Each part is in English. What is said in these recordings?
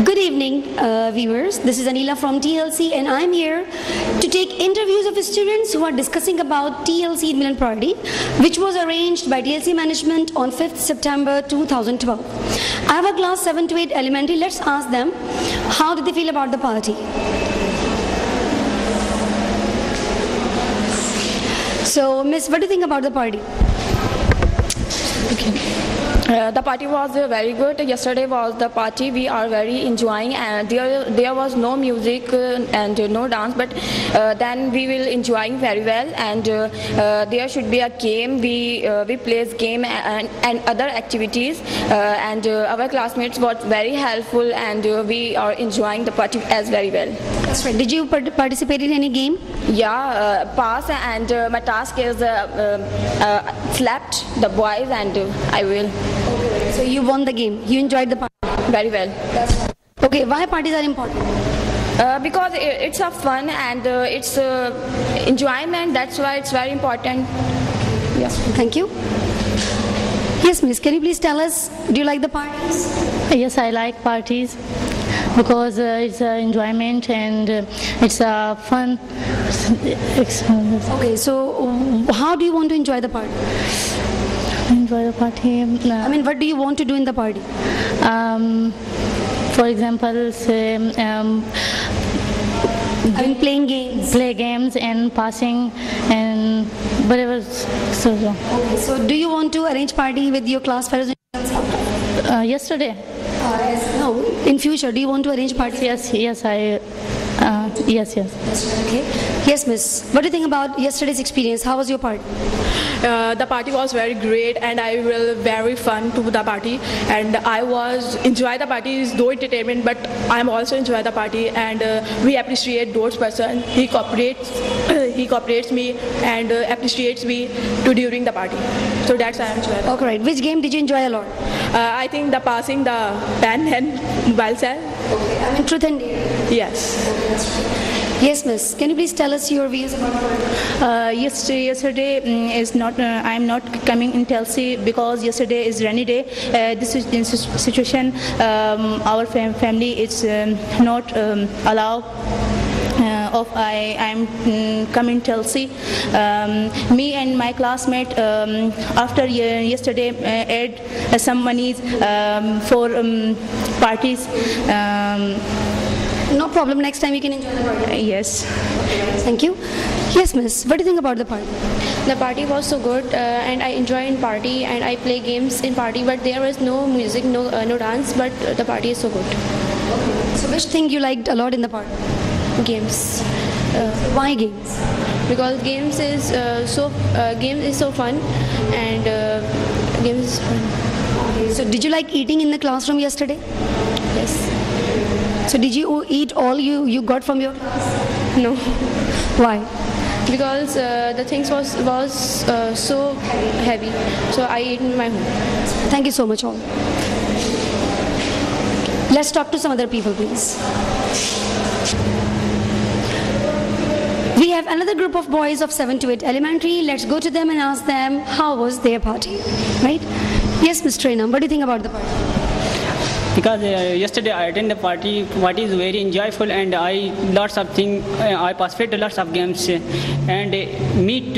Good evening, viewers. This is Anila from TLC, and I'm here to take interviews of students who are discussing about TLC Milan Party, which was arranged by TLC management on 5th September 2012. I have a class 7 to 8 elementary. Let's ask them how did they feel about the party. So, Miss, what do you think about the party? The party was very good. Yesterday was the party we are very enjoying, and there was no music and no dance, but then we will enjoying very well. And there should be a game. We plays game and other activities, and our classmates were very helpful, and we are enjoying the party as very well. That's right. Did you participate in any game? Yeah, pass, and my task is slapped the boys, and I will. So you won the game. You enjoyed the party. Very well. Okay, why parties are important? Because it's a fun and it's enjoyment. That's why it's very important. Yeah. Thank you. Yes, Miss. Can you please tell us? Do you like the parties? Yes, I like parties because it's enjoyment and it's a fun experience. Okay, so how do you want to enjoy the party? Enjoy the party. I mean, what do you want to do in the party? For example, say, playing games. Play games and passing and whatever. Okay, so do you want to arrange party with your class fellows? Yesterday. No, in future, do you want to arrange parties? Yes, yes. Okay. Yes, Miss. What do you think about yesterday's experience? How was your party? The party was very great, and I will very fun to the party, and I was enjoy the party is though entertainment, but I am also enjoy the party, and we appreciate those person. He cooperates me and appreciates me to during the party. So that's I enjoy. Okay, right. Which game did you enjoy a lot? I think the passing the pen and mobile cell. Okay. I mean, truth and dare. Yes. Yes, Miss. Can you please tell us your views about the Yesterday is not. I am not coming in TLC because yesterday is rainy day. This is in situation. Our family is not allow. I am coming TLC. Me and my classmate after yesterday add some monies for parties. No problem. Next time you can enjoy the party. Yes. Thank you. Yes, Miss. What do you think about the party? The party was so good, and I enjoy in party, and I play games in party. But there was no music, no dance. But the party is so good. So, which thing you liked a lot in the party? Games. Why games? Because games is so fun, and games is fun. Okay. So, did you like eating in the classroom yesterday? Yes. So did you eat all you got from your class? No. Why? Because the things was so heavy. So I ate in my home. Thank you so much all. Let's talk to some other people, please. We have another group of boys of 7 to 8 elementary. Let's go to them and ask them how was their party. Right? Yes, Mr. Trainam, what do you think about the party? Because yesterday I attended the party. Party is very enjoyable, and I lots of things. I participated lots of games, and meet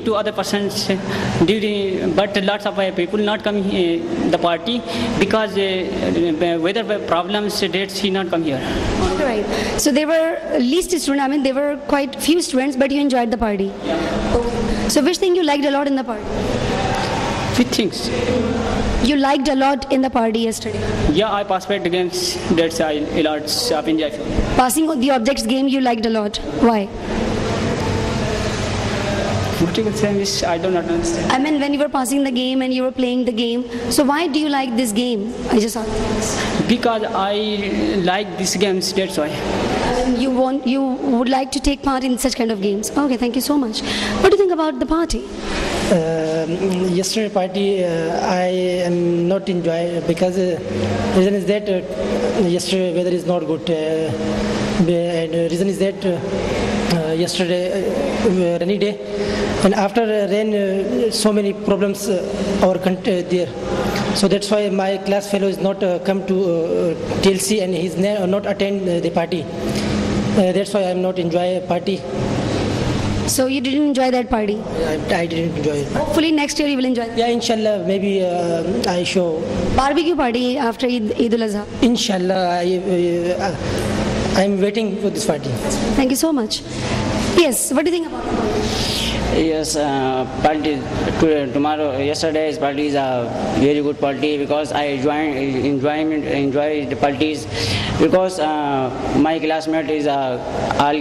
to other persons during. But lots of people not come the party because weather problems. Dates he not come here. Right. So there were least students. I mean, there were quite few students, but you enjoyed the party. Yeah. Okay. So which thing you liked a lot in the party? Which things? You liked a lot in the party yesterday. Yeah, I participated games. That's a lots of enjoyable. Passing the objects game you liked a lot. Why? What you can say is I do not understand. I mean, when you were passing the game and you were playing the game, so why do you like this game? I just asked. Because I like these games. That's why. You would like to take part in such kind of games. Okay, thank you so much. What do you think about the party? Yesterday party I am not enjoy because reason is that yesterday weather is not good and reason is that yesterday rainy day, and after rain so many problems our country there. So that's why my class fellow is not come to TLC and he's not attend the party. That's why I'm not enjoy party. So you didn't enjoy that party? I didn't enjoy it. Hopefully next year you will enjoy. Yeah, inshallah, maybe I show. Barbecue party after Eid al-Azha. Inshallah, I'm waiting for this party. Thank you so much. Yes, what do you think about it? Yes, party tomorrow. Yesterday's party is a very good party because I enjoy the parties because my classmate is all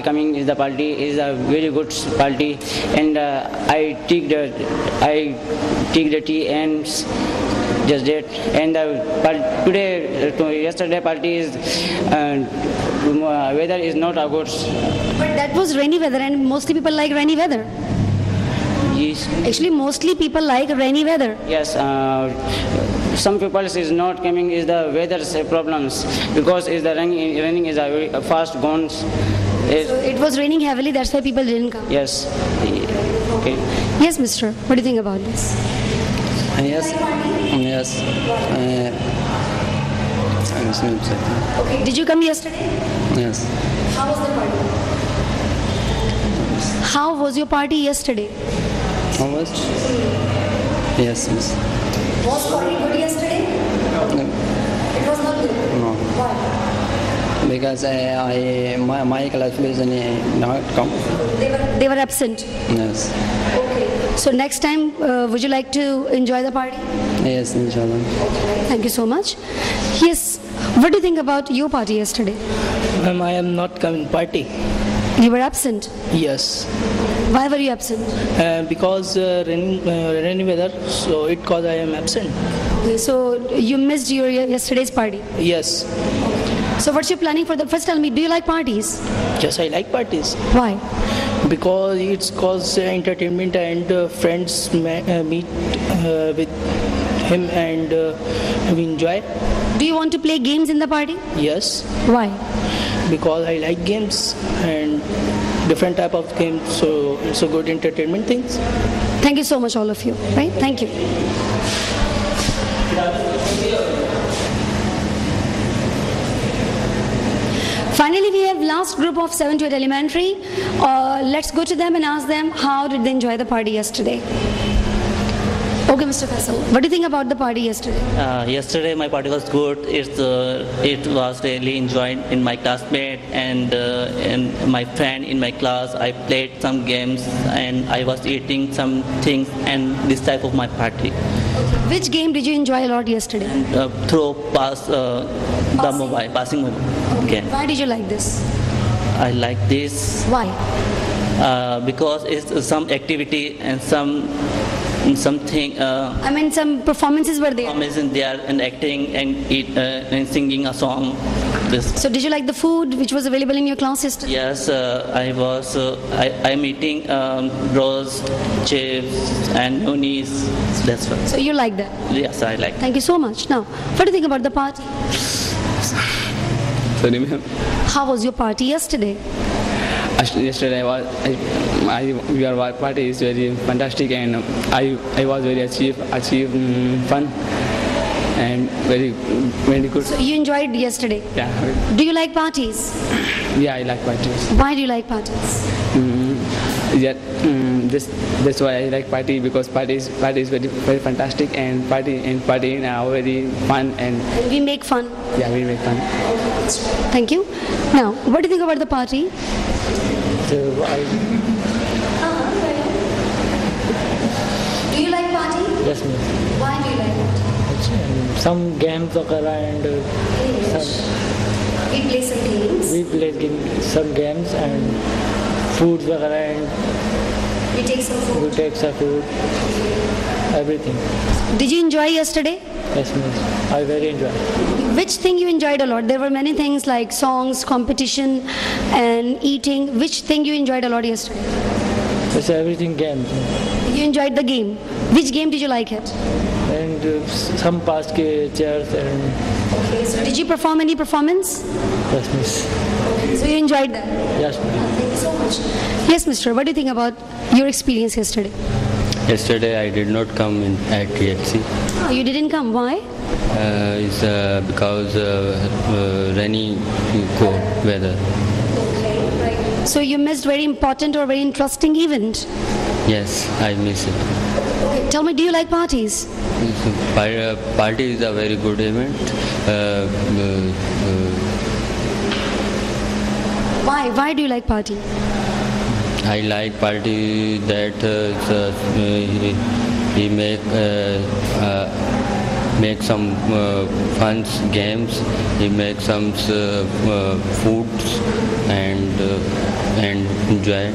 coming is the party is a very good party and I take the tea and just that and yesterday party is weather is not a good. But that was rainy weather and mostly people like rainy weather. Yes. Actually, mostly people like rainy weather. Yes, some people is not coming is the weather's problems because is the raining is a very fast gone. So it was raining heavily, that's why people didn't come. Yes. Okay. Yes, mister. What do you think about this? Yes. Okay. Did you come yesterday? Yes. How was the party? How was your party yesterday? How much? Yes. Was party good yesterday? No. It was not good? No. Why? Because my classmates not come. They were absent. Yes. Okay. So next time, would you like to enjoy the party? Yes, inshallah. Thank you so much. Yes. What do you think about your party yesterday? Ma'am, I am not coming party. You were absent. Yes. Why were you absent? Because rainy weather, so it cause I am absent. Okay, so you missed your yesterday's party. Yes. So what's your planning for the? First, tell me, do you like parties? Yes, I like parties. Why? Because it's cause entertainment and friends meet with him and we enjoy. Do you want to play games in the party? Yes. Why? Because I like games and different type of games, so it's a good entertainment things. Thank you so much, all of you. Right? Thank you. Finally, we have last group of 7 to 8 elementary. Let's go to them and ask them how did they enjoy the party yesterday. Okay, Mr. Faisal, what do you think about the party yesterday? Yesterday my party was good. It was really enjoyed in my classmate and my friend in my class. I played some games and I was eating some things and this type of my party. Which game did you enjoy a lot yesterday? Passing mobile. Okay. Why did you like this? I like this. Why? Because it's some activity and something. I mean, some performances were there. Performances there and acting and singing a song. This. So, did you like the food which was available in your class yesterday? Yes, I was. I'm eating roast, chips, and mayonnaise. That's what. So you like that? Yes, I like. Thank you so much. Now, what do you think about the party? Sorry, ma'am. How was your party yesterday? Yesterday your party is very fantastic and I was very achieve fun and very good. So you enjoyed yesterday? Yeah. Do you like parties? Yeah, I like parties. Why do you like parties? That's why I like party because party is very fantastic and partying are very fun and we make fun. Yeah, we make fun. Thank you. Now, what do you think about the party? So do you like party? Yes, ma'am. Why do you like it? Some games occur and we play some games. We play some games and foods occur and we take some food. We take some food. Everything. Did you enjoy yesterday? Yes, ma'am. I very enjoyed. Which thing you enjoyed a lot? There were many things like songs, competition, and eating. Which thing you enjoyed a lot yesterday? It's everything games. You enjoyed the game. Which game did you like it? And some past chairs and. Okay, so did you perform any performance? Yes, miss. So you enjoyed that? Yes, ma'am. Thank you so much. Yes, mister. What do you think about your experience yesterday? Yesterday I did not come at TLC. You didn't come. Why? It's because rainy cold weather. So you missed very important or very interesting event. Yes, I miss it. Okay, tell me, do you like parties? Party is a very good event. Why? Why do you like party? I like party that he make some fun games. He make some foods and enjoy.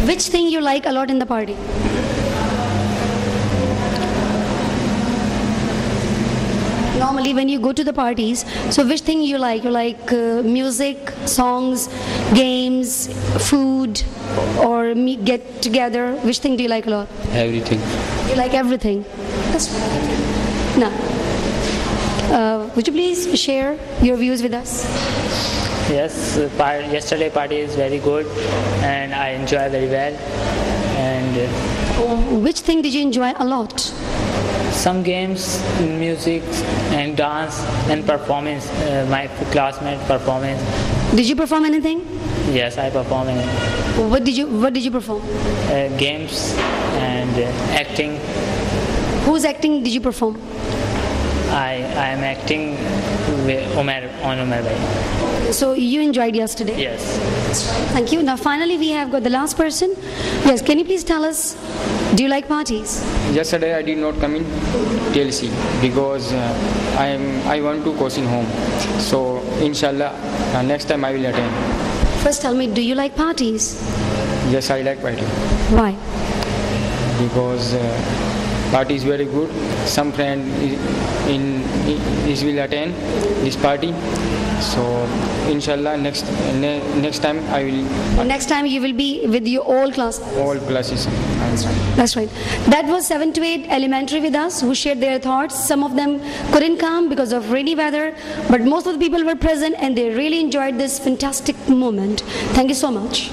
Which thing you like a lot in the party? Normally when you go to the parties, so which thing you like? You like music, songs, games, food, or get together? Which thing do you like a lot? Everything. You like everything? That's right. Now, would you please share your views with us? Yes, yesterday party is very good and I enjoy very well. And which thing did you enjoy a lot? Some games, music and dance and performance, my classmate performance. Did you perform anything? Yes, I performed. What did you perform? Games and acting. Whose acting did you perform? I am acting with Umar Bhai. So you enjoyed yesterday? Yes. Thank you. Now finally we have got the last person. Yes, can you please tell us, do you like parties? Yesterday I did not come in TLC because I want to coach in home. So inshallah next time I will attend. First tell me, do you like parties? Yes, I like party. Why? Because party is very good. Some friend will attend this party. So inshallah next time I will. Next time you will be with your all class. All classes. That's right. That was 7 to 8 elementary with us who shared their thoughts. Some of them couldn't come because of rainy weather, but most of the people were present and they really enjoyed this fantastic moment. Thank you so much.